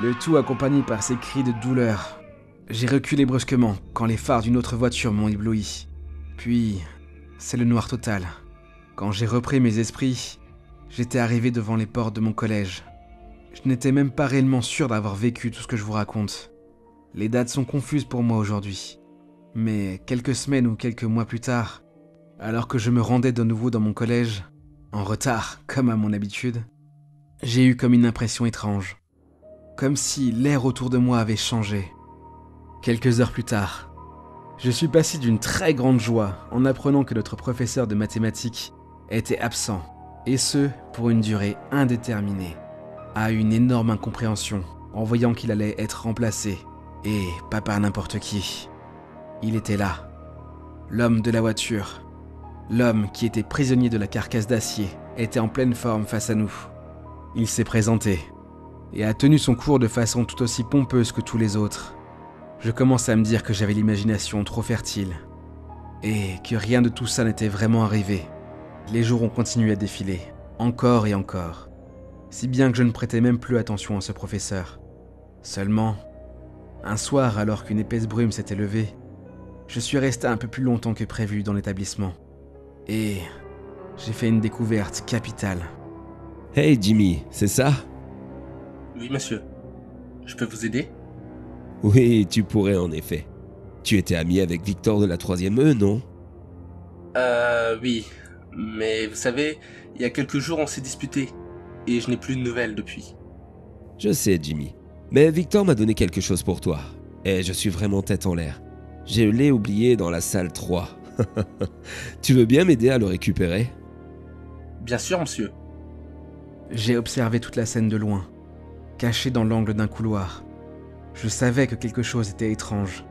A: le tout accompagné par ses cris de douleur. J'ai reculé brusquement quand les phares d'une autre voiture m'ont ébloui. Puis, c'est le noir total. Quand j'ai repris mes esprits, j'étais arrivé devant les portes de mon collège. Je n'étais même pas réellement sûr d'avoir vécu tout ce que je vous raconte. Les dates sont confuses pour moi aujourd'hui. Mais quelques semaines ou quelques mois plus tard, alors que je me rendais de nouveau dans mon collège, en retard, comme à mon habitude, j'ai eu comme une impression étrange. Comme si l'air autour de moi avait changé. Quelques heures plus tard, je suis passé d'une très grande joie en apprenant que notre professeur de mathématiques était absent, et ce, pour une durée indéterminée, à une énorme incompréhension en voyant qu'il allait être remplacé, et pas par n'importe qui. Il était là, l'homme de la voiture. L'homme qui était prisonnier de la carcasse d'acier était en pleine forme face à nous. Il s'est présenté et a tenu son cours de façon tout aussi pompeuse que tous les autres. Je commence à me dire que j'avais l'imagination trop fertile et que rien de tout ça n'était vraiment arrivé. Les jours ont continué à défiler, encore et encore, si bien que je ne prêtais même plus attention à ce professeur. Seulement, un soir, alors qu'une épaisse brume s'était levée, je suis resté un peu plus longtemps que prévu dans l'établissement. Et j'ai fait une découverte capitale.
G: Hey Jimmy, c'est ça?
H: Oui, monsieur. Je peux vous aider?
G: Oui, tu pourrais en effet. Tu étais ami avec Victor de la 3e E, non?
H: Oui. Mais vous savez, il y a quelques jours, on s'est disputé. Et je n'ai plus de nouvelles depuis.
G: Je sais, Jimmy. Mais Victor m'a donné quelque chose pour toi. Et je suis vraiment tête en l'air. Je l'ai oublié dans la salle 3. Tu veux bien m'aider à le récupérer?
H: Bien sûr, monsieur.
A: J'ai observé toute la scène de loin, caché dans l'angle d'un couloir. Je savais que quelque chose était étrange.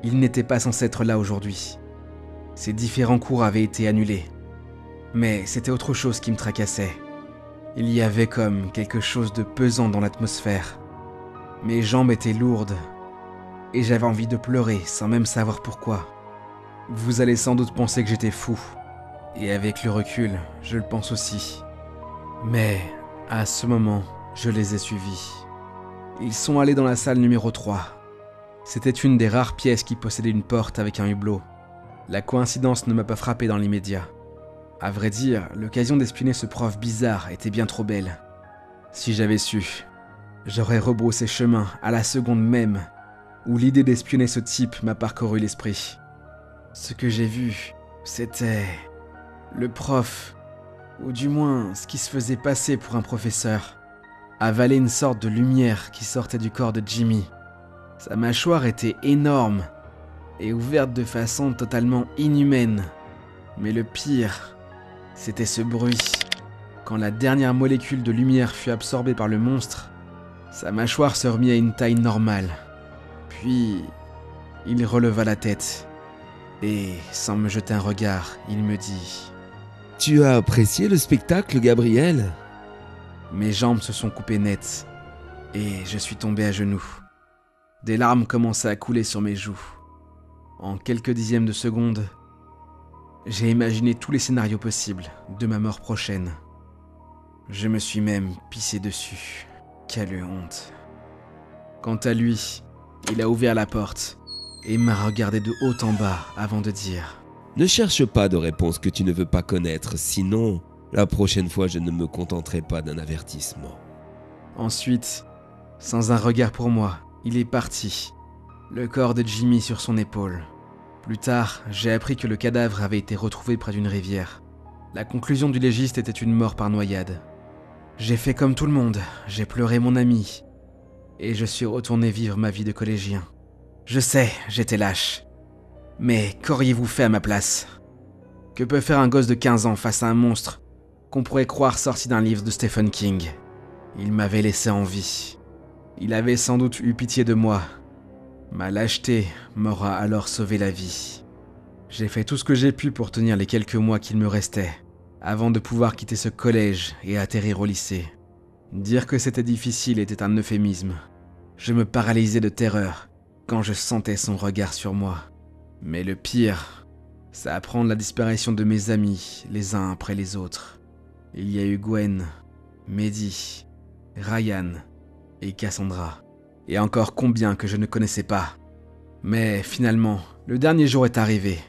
A: Il n'était pas censé être là aujourd'hui. Ces différents cours avaient été annulés. Mais c'était autre chose qui me tracassait. Il y avait comme quelque chose de pesant dans l'atmosphère. Mes jambes étaient lourdes, et j'avais envie de pleurer sans même savoir pourquoi. Vous allez sans doute penser que j'étais fou, et avec le recul, je le pense aussi. Mais à ce moment, je les ai suivis. Ils sont allés dans la salle numéro 3. C'était une des rares pièces qui possédait une porte avec un hublot. La coïncidence ne m'a pas frappé dans l'immédiat. À vrai dire, l'occasion d'espionner ce prof bizarre était bien trop belle. Si j'avais su, j'aurais rebroussé chemin à la seconde même où l'idée d'espionner ce type m'a parcouru l'esprit. Ce que j'ai vu, c'était le prof, ou du moins ce qui se faisait passer pour un professeur, avaler une sorte de lumière qui sortait du corps de Jimmy. Sa mâchoire était énorme et ouverte de façon totalement inhumaine. Mais le pire, c'était ce bruit. Quand la dernière molécule de lumière fut absorbée par le monstre, sa mâchoire se remit à une taille normale. Puis, il releva la tête. Et, sans me jeter un regard, il me dit «
G: Tu as apprécié le spectacle, Gabriel ?»
A: Mes jambes se sont coupées net, et je suis tombé à genoux. Des larmes commençaient à couler sur mes joues. En quelques dixièmes de seconde, j'ai imaginé tous les scénarios possibles de ma mort prochaine. Je me suis même pissé dessus. Quelle honte. Quant à lui, il a ouvert la porte et m'a regardé de haut en bas avant de dire
G: « Ne cherche pas de réponse que tu ne veux pas connaître, sinon, la prochaine fois je ne me contenterai pas d'un avertissement. »
A: Ensuite, sans un regard pour moi, il est parti, le corps de Jimmy sur son épaule. Plus tard, j'ai appris que le cadavre avait été retrouvé près d'une rivière. La conclusion du légiste était une mort par noyade. J'ai fait comme tout le monde, j'ai pleuré mon ami, et je suis retourné vivre ma vie de collégien. Je sais, j'étais lâche. Mais qu'auriez-vous fait à ma place? Que peut faire un gosse de 15 ans face à un monstre qu'on pourrait croire sorti d'un livre de Stephen King? Il m'avait laissé en vie. Il avait sans doute eu pitié de moi. Ma lâcheté m'aura alors sauvé la vie. J'ai fait tout ce que j'ai pu pour tenir les quelques mois qu'il me restait, avant de pouvoir quitter ce collège et atterrir au lycée. Dire que c'était difficile était un euphémisme. Je me paralysais de terreur quand je sentais son regard sur moi. Mais le pire, c'est apprendre la disparition de mes amis, les uns après les autres. Il y a eu Gwen, Mehdi, Ryan et Cassandra. Et encore combien que je ne connaissais pas. Mais finalement, le dernier jour est arrivé.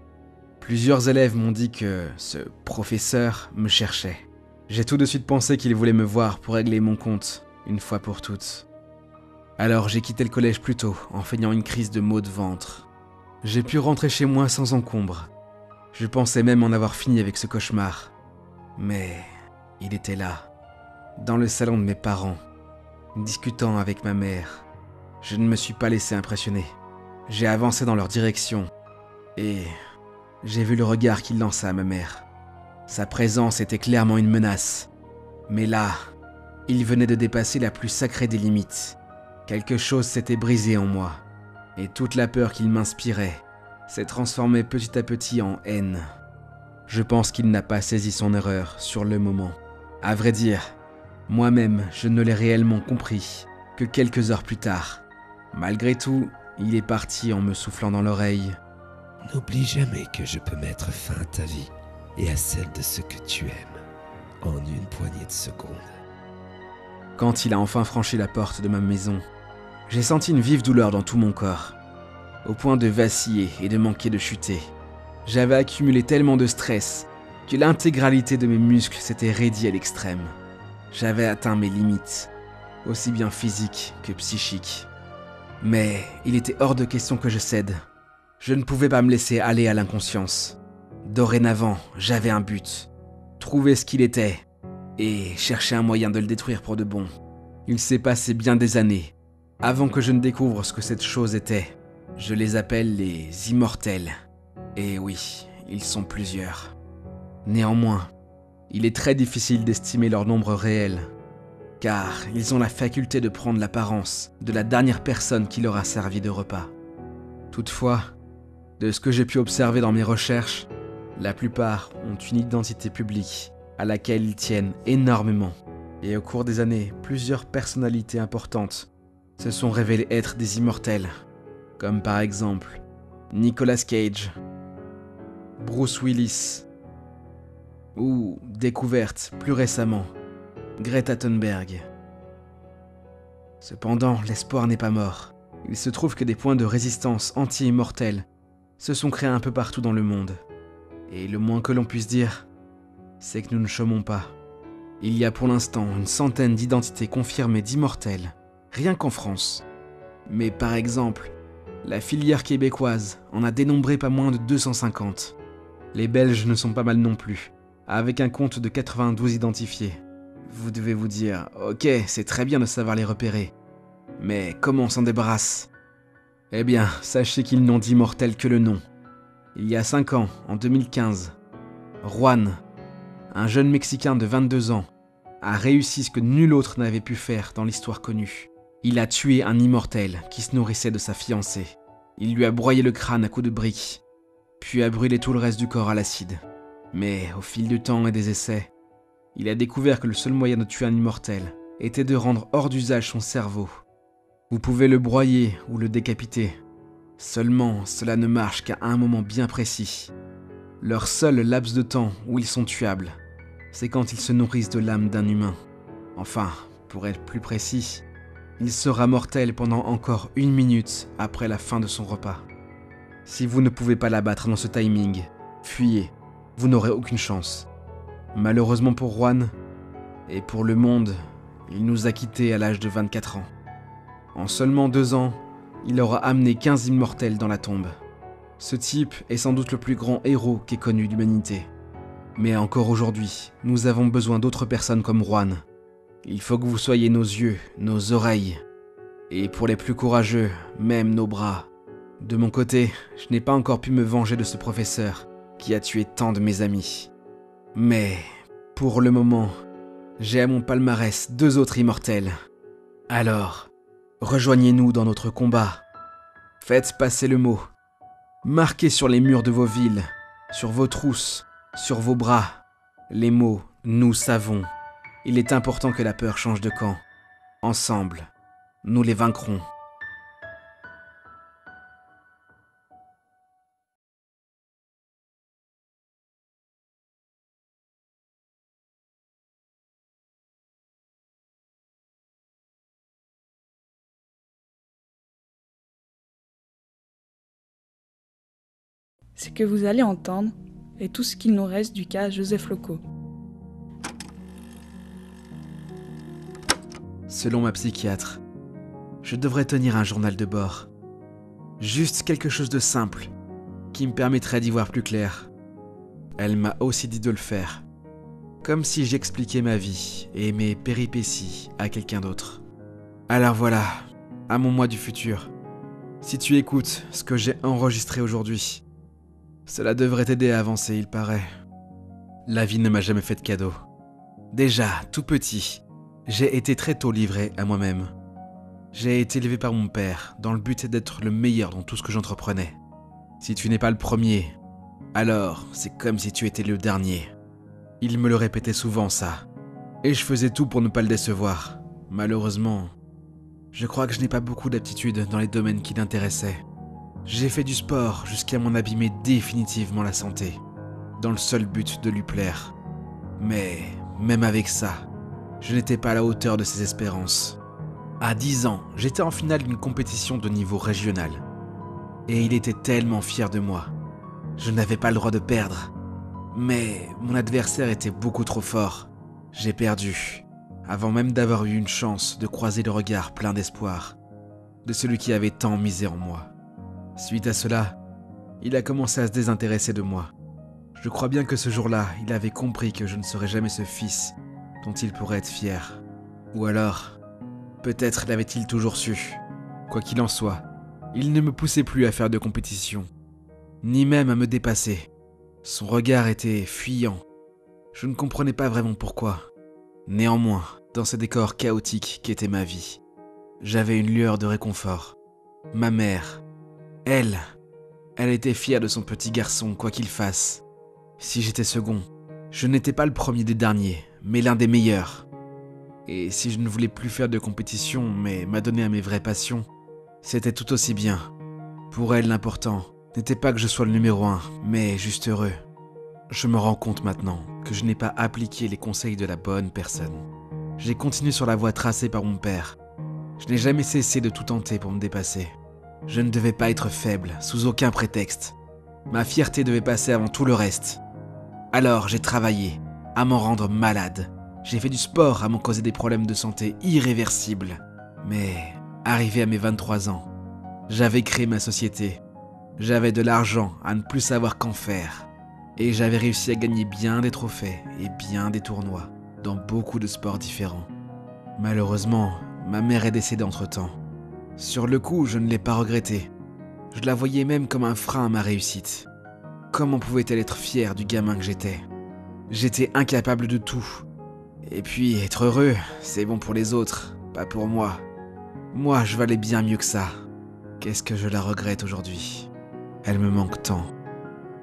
A: Plusieurs élèves m'ont dit que ce professeur me cherchait. J'ai tout de suite pensé qu'il voulait me voir pour régler mon compte, une fois pour toutes. Alors j'ai quitté le collège plus tôt, en feignant une crise de maux de ventre. J'ai pu rentrer chez moi sans encombre. Je pensais même en avoir fini avec ce cauchemar. Mais il était là, dans le salon de mes parents, discutant avec ma mère. Je ne me suis pas laissé impressionner. J'ai avancé dans leur direction et j'ai vu le regard qu'il lança à ma mère. Sa présence était clairement une menace. Mais là, il venait de dépasser la plus sacrée des limites. Quelque chose s'était brisé en moi, et toute la peur qu'il m'inspirait s'est transformée petit à petit en haine. Je pense qu'il n'a pas saisi son erreur sur le moment. À vrai dire, moi-même, je ne l'ai réellement compris que quelques heures plus tard. Malgré tout, il est parti en me soufflant dans l'oreille.
G: N'oublie jamais que je peux mettre fin à ta vie et à celle de ceux que tu aimes en une poignée de secondes.
A: Quand il a enfin franchi la porte de ma maison, j'ai senti une vive douleur dans tout mon corps, au point de vaciller et de manquer de chuter. J'avais accumulé tellement de stress que l'intégralité de mes muscles s'était raidie à l'extrême. J'avais atteint mes limites, aussi bien physiques que psychiques. Mais il était hors de question que je cède. Je ne pouvais pas me laisser aller à l'inconscience. Dorénavant, j'avais un but. Trouver ce qu'il était et chercher un moyen de le détruire pour de bon. Il s'est passé bien des années avant que je ne découvre ce que cette chose était. Je les appelle les immortels. Et oui, ils sont plusieurs. Néanmoins, il est très difficile d'estimer leur nombre réel, car ils ont la faculté de prendre l'apparence de la dernière personne qui leur a servi de repas. Toutefois, de ce que j'ai pu observer dans mes recherches, la plupart ont une identité publique à laquelle ils tiennent énormément. Et au cours des années, plusieurs personnalités importantes se sont révélées être des immortels, comme par exemple Nicolas Cage, Bruce Willis, ou découverte plus récemment, Greta Thunberg. Cependant, l'espoir n'est pas mort. Il se trouve que des points de résistance anti-immortels se sont créés un peu partout dans le monde. Et le moins que l'on puisse dire, c'est que nous ne chômons pas. Il y a pour l'instant une centaine d'identités confirmées d'immortels, rien qu'en France. Mais par exemple, la filière québécoise en a dénombré pas moins de 250. Les Belges ne sont pas mal non plus, avec un compte de 92 identifiés. Vous devez vous dire, ok, c'est très bien de savoir les repérer, mais comment on s'en débarrasse ? Eh bien, sachez qu'ils n'ont d'immortels que le nom. Il y a 5 ans, en 2015, Juan, un jeune Mexicain de 22 ans, a réussi ce que nul autre n'avait pu faire dans l'histoire connue. Il a tué un immortel qui se nourrissait de sa fiancée. Il lui a broyé le crâne à coups de briques, puis a brûlé tout le reste du corps à l'acide. Mais au fil du temps et des essais, il a découvert que le seul moyen de tuer un immortel était de rendre hors d'usage son cerveau. Vous pouvez le broyer ou le décapiter. Seulement, cela ne marche qu'à un moment bien précis. Leur seul laps de temps où ils sont tuables, c'est quand ils se nourrissent de l'âme d'un humain. Enfin, pour être plus précis, il sera mortel pendant encore 1 minute après la fin de son repas. Si vous ne pouvez pas l'abattre dans ce timing, fuyez, vous n'aurez aucune chance. Malheureusement pour Juan, et pour le monde, il nous a quittés à l'âge de 24 ans. En seulement 2 ans, il aura amené 15 immortels dans la tombe. Ce type est sans doute le plus grand héros qu'ait connu l'humanité. Mais encore aujourd'hui, nous avons besoin d'autres personnes comme Juan. Il faut que vous soyez nos yeux, nos oreilles, et pour les plus courageux, même nos bras. De mon côté, je n'ai pas encore pu me venger de ce professeur qui a tué tant de mes amis. Mais, pour le moment, j'ai à mon palmarès 2 autres immortels. Alors, rejoignez-nous dans notre combat. Faites passer le mot. Marquez sur les murs de vos villes, sur vos trousses, sur vos bras, les mots « Nous savons ». Il est important que la peur change de camp. Ensemble, nous les vaincrons.
I: Ce que vous allez entendre est tout ce qu'il nous reste du cas Joseph Loco.
A: Selon ma psychiatre, je devrais tenir un journal de bord. Juste quelque chose de simple, qui me permettrait d'y voir plus clair. Elle m'a aussi dit de le faire. Comme si j'expliquais ma vie et mes péripéties à quelqu'un d'autre. Alors voilà, à mon moi du futur. Si tu écoutes ce que j'ai enregistré aujourd'hui, cela devrait t'aider à avancer, il paraît. La vie ne m'a jamais fait de cadeau. Déjà, tout petit, j'ai été très tôt livré à moi-même. J'ai été élevé par mon père, dans le but d'être le meilleur dans tout ce que j'entreprenais. Si tu n'es pas le premier, alors c'est comme si tu étais le dernier. Il me le répétait souvent, ça. Et je faisais tout pour ne pas le décevoir. Malheureusement, je crois que je n'ai pas beaucoup d'aptitudes dans les domaines qui l'intéressaient. J'ai fait du sport jusqu'à m'en abîmer définitivement la santé, dans le seul but de lui plaire. Mais, même avec ça, je n'étais pas à la hauteur de ses espérances. À 10 ans, j'étais en finale d'une compétition de niveau régional. Et il était tellement fier de moi. Je n'avais pas le droit de perdre. Mais mon adversaire était beaucoup trop fort. J'ai perdu, avant même d'avoir eu une chance de croiser le regard plein d'espoir de celui qui avait tant misé en moi. Suite à cela, il a commencé à se désintéresser de moi. Je crois bien que ce jour-là, il avait compris que je ne serais jamais ce fils dont il pourrait être fier. Ou alors, peut-être l'avait-il toujours su. Quoi qu'il en soit, il ne me poussait plus à faire de compétition, ni même à me dépasser. Son regard était fuyant. Je ne comprenais pas vraiment pourquoi. Néanmoins, dans ce décor chaotique qu'était ma vie, j'avais une lueur de réconfort. Ma mère, elle était fière de son petit garçon, quoi qu'il fasse. Si j'étais second, je n'étais pas le premier des derniers, mais l'un des meilleurs. Et si je ne voulais plus faire de compétition, mais m'adonner à mes vraies passions, c'était tout aussi bien. Pour elle, l'important n'était pas que je sois le numéro 1, mais juste heureux. Je me rends compte maintenant que je n'ai pas appliqué les conseils de la bonne personne. J'ai continué sur la voie tracée par mon père. Je n'ai jamais cessé de tout tenter pour me dépasser. Je ne devais pas être faible, sous aucun prétexte. Ma fierté devait passer avant tout le reste. Alors j'ai travaillé, à m'en rendre malade. J'ai fait du sport à m'en causer des problèmes de santé irréversibles. Mais, arrivé à mes 23 ans, j'avais créé ma société. J'avais de l'argent à ne plus savoir qu'en faire. Et j'avais réussi à gagner bien des trophées et bien des tournois, dans beaucoup de sports différents. Malheureusement, ma mère est décédée entre-temps. Sur le coup, je ne l'ai pas regretté. Je la voyais même comme un frein à ma réussite. Comment pouvait-elle être fière du gamin que j'étais ? J'étais incapable de tout. Et puis, être heureux, c'est bon pour les autres, pas pour moi. Moi, je valais bien mieux que ça. Qu'est-ce que je la regrette aujourd'hui ? Elle me manque tant.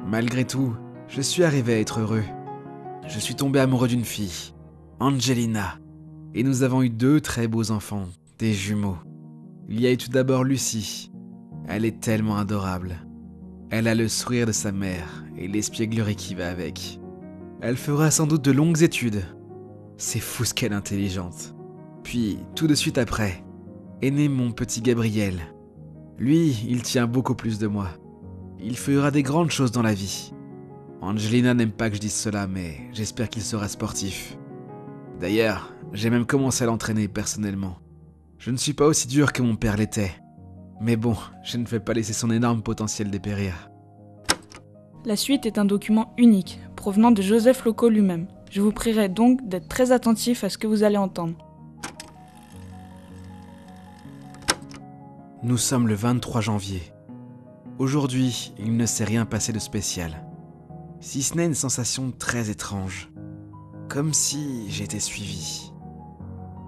A: Malgré tout, je suis arrivé à être heureux. Je suis tombé amoureux d'une fille, Angelina, et nous avons eu 2 très beaux enfants, des jumeaux. Il y a eu tout d'abord Lucie. Elle est tellement adorable. Elle a le sourire de sa mère et l'espièglerie qui va avec. Elle fera sans doute de longues études. C'est fou ce qu'elle est intelligente. Puis, tout de suite après, est né mon petit Gabriel. Lui, il tient beaucoup plus de moi. Il fera des grandes choses dans la vie. Angelina n'aime pas que je dise cela, mais j'espère qu'il sera sportif. D'ailleurs, j'ai même commencé à l'entraîner personnellement. Je ne suis pas aussi dur que mon père l'était. Mais bon, je ne vais pas laisser son énorme potentiel dépérir.
I: La suite est un document unique, provenant de Joseph Loco lui-même. Je vous prierai donc d'être très attentif à ce que vous allez entendre.
A: Nous sommes le 23 janvier. Aujourd'hui, il ne s'est rien passé de spécial. Si ce n'est une sensation très étrange. Comme si j'étais suivi.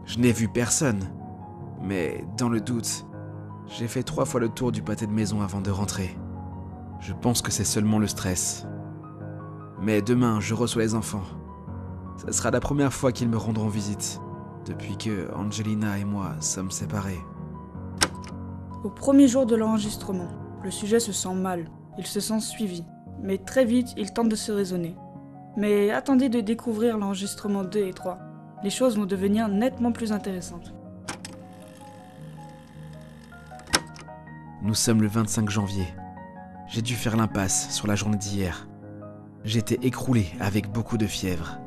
A: Je n'ai vu personne. Mais dans le doute, J'ai fait 3 fois le tour du pâté de maison avant de rentrer. Je pense que c'est seulement le stress. Mais demain, je reçois les enfants. Ce sera la première fois qu'ils me rendront visite, depuis que Angelina et moi sommes séparés.
I: Au premier jour de l'enregistrement, le sujet se sent mal, il se sent suivi, mais très vite il tente de se raisonner. Mais attendez de découvrir l'enregistrement 2 et 3, les choses vont devenir nettement plus intéressantes.
A: Nous sommes le 25 janvier. J'ai dû faire l'impasse sur la journée d'hier. J'étais écroulé avec beaucoup de fièvre.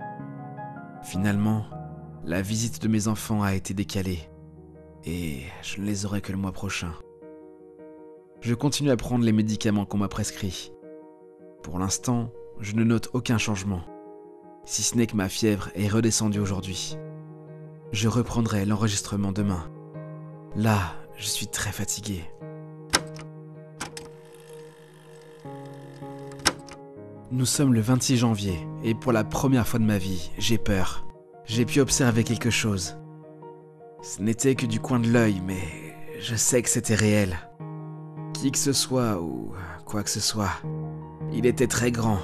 A: Finalement, la visite de mes enfants a été décalée et je ne les aurai que le mois prochain. Je continue à prendre les médicaments qu'on m'a prescrits. Pour l'instant, je ne note aucun changement, si ce n'est que ma fièvre est redescendue aujourd'hui. Je reprendrai l'enregistrement demain. Là, je suis très fatigué. Nous sommes le 26 janvier et pour la première fois de ma vie, j'ai peur. J'ai pu observer quelque chose. Ce n'était que du coin de l'œil, mais je sais que c'était réel. Qui que ce soit ou quoi que ce soit, il était très grand,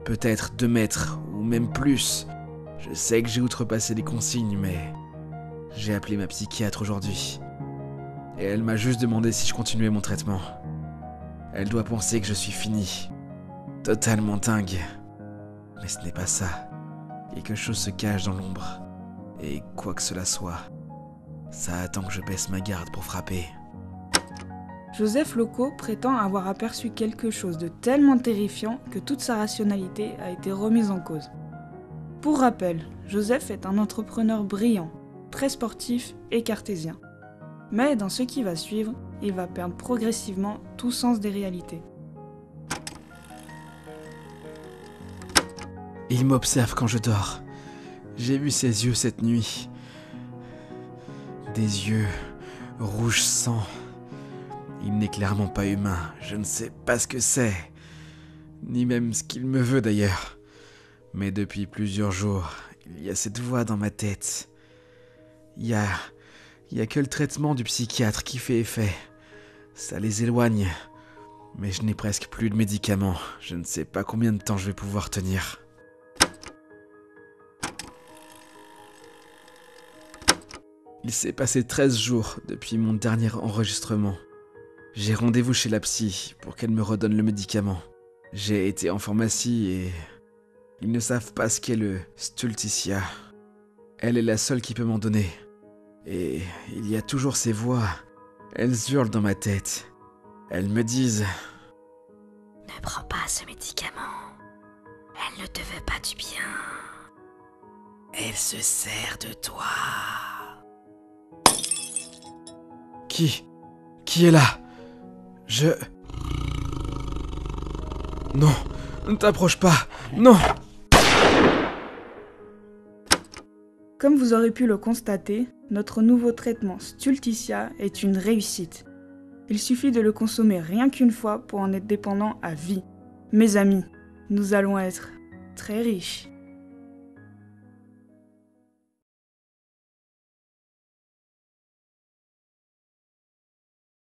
A: peut-être 2 mètres ou même plus. Je sais que j'ai outrepassé les consignes, mais j'ai appelé ma psychiatre aujourd'hui. Et elle m'a juste demandé si je continuais mon traitement. Elle doit penser que je suis fini. Totalement dingue. Mais ce n'est pas ça. Quelque chose se cache dans l'ombre. Et quoi que cela soit, ça attend que je baisse ma garde pour frapper.
I: Joseph Loco prétend avoir aperçu quelque chose de tellement terrifiant que toute sa rationalité a été remise en cause. Pour rappel, Joseph est un entrepreneur brillant, très sportif et cartésien. Mais dans ce qui va suivre, il va perdre progressivement tout sens des réalités.
A: Il m'observe quand je dors. J'ai vu ses yeux cette nuit. Des yeux rouge sang. Il n'est clairement pas humain. Je ne sais pas ce que c'est. Ni même ce qu'il me veut d'ailleurs. Mais depuis plusieurs jours, il y a cette voix dans ma tête. Il y a que le traitement du psychiatre qui fait effet. Ça les éloigne. Mais je n'ai presque plus de médicaments. Je ne sais pas combien de temps je vais pouvoir tenir. Il s'est passé 13 jours depuis mon dernier enregistrement. J'ai rendez-vous chez la psy pour qu'elle me redonne le médicament. J'ai été en pharmacie et ils ne savent pas ce qu'est le Stulticia. Elle est la seule qui peut m'en donner. Et il y a toujours ces voix. Elles hurlent dans ma tête. Elles me disent «
E: Ne prends pas ce médicament. Elle ne te veut pas du bien.
A: Elle se sert de toi. » Qui est là? Non, ne t'approche pas, non!
I: Comme vous aurez pu le constater, notre nouveau traitement Stulticia est une réussite. Il suffit de le consommer rien qu'une fois pour en être dépendant à vie. Mes amis, nous allons être très riches.